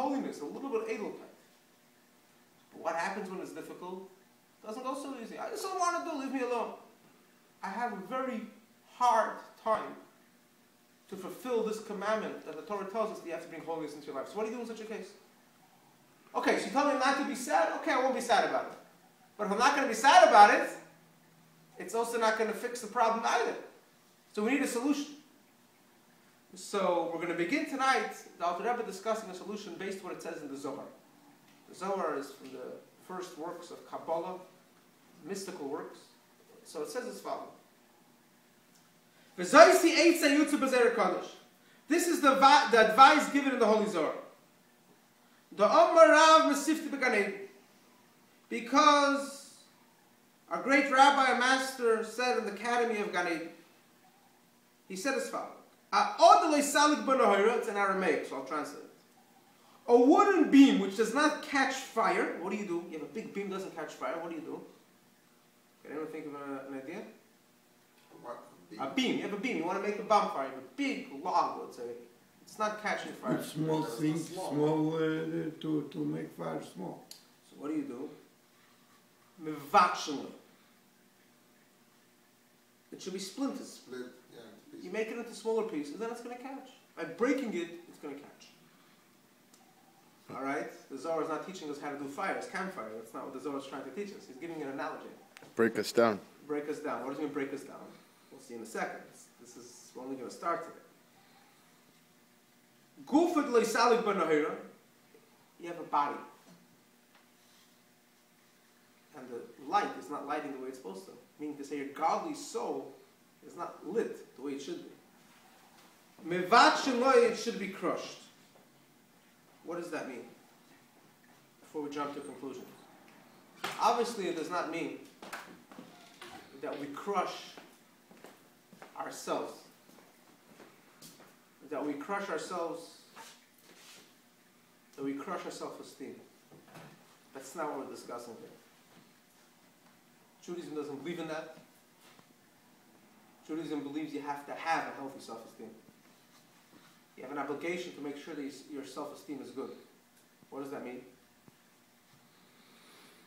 holiness, a little bit of edelkeit. But what happens when it's difficult? It doesn't go so easy. I just don't want to do, leave me alone. I have a very hard time to fulfill this commandment that the Torah tells us that you have to bring holiness into your life. So what do you do in such a case? Okay, so you tell me not to be sad? Okay, I won't be sad about it. But if I'm not going to be sad about it, it's also not going to fix the problem either. So we need a solution. So we're going to begin tonight, the Alter Rebbe discussing a solution based on what it says in the Zohar. The Zohar is from the first works of Kabbalah, mystical works. So it says as follows. This is the advice given in the Holy Zohar. Because our great rabbi and master said in the Academy of Gan Eden, he said as follows. It's in Aramaic, so I'll translate it. A wooden beam which does not catch fire, what do? You have a big beam that doesn't catch fire, what do? Can anyone think of an idea? A beam. You have a beam. You want to make a bonfire. You have a big log, let's say. It's not catching fire. It's small things, to make fire small. So what do? Mevatshim. It should be splinters. Split, yeah, you make it into smaller pieces, then it's going to catch. By breaking it, it's going to catch. Alright? The Zohar is not teaching us how to do fire. It's campfire. That's not what the Zohar is trying to teach us. He's giving an analogy. Break us down. Break us down. What does it mean break us down? We'll see in a second. We're only going to start today. Gufat leisalik b'nahira. You have a body. And the light is not lighting the way it's supposed to. Meaning to say your godly soul is not lit the way it should be. Mevat sheloi, it should be crushed. What does that mean? Before we jump to conclusions. Obviously it does not mean that we crush ourselves. That we crush ourselves, that we crush our self-esteem. That's not what we're discussing here. Judaism doesn't believe in that. Judaism believes you have to have a healthy self-esteem. You have an obligation to make sure that your self-esteem is good. What does that mean?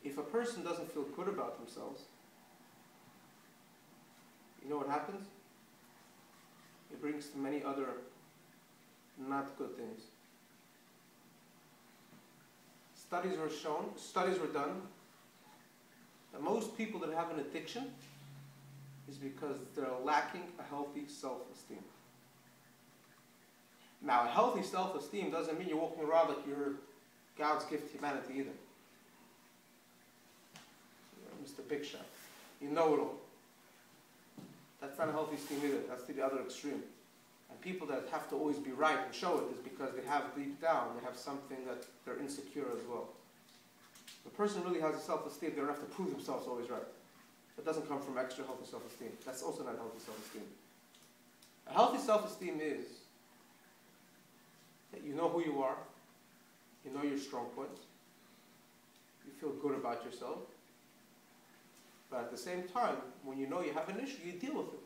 If a person doesn't feel good about themselves, you know what happens? It brings many other not good things. Studies were done that most people that have an addiction is because they're lacking a healthy self-esteem. Now, a healthy self-esteem doesn't mean you're walking around like you're God's gift to humanity either. You're Mr. Big Shot. You know it all. That's not a healthy esteem either. That's the other extreme. And people that have to always be right and show it is because they have deep down, they have something that they're insecure as well. If a person really has a self-esteem, they don't have to prove themselves always right. It doesn't come from extra healthy self-esteem. That's also not healthy self-esteem. A healthy self-esteem is that you know who you are, you know your strong points, you feel good about yourself, but at the same time, when you know you have an issue, you deal with it.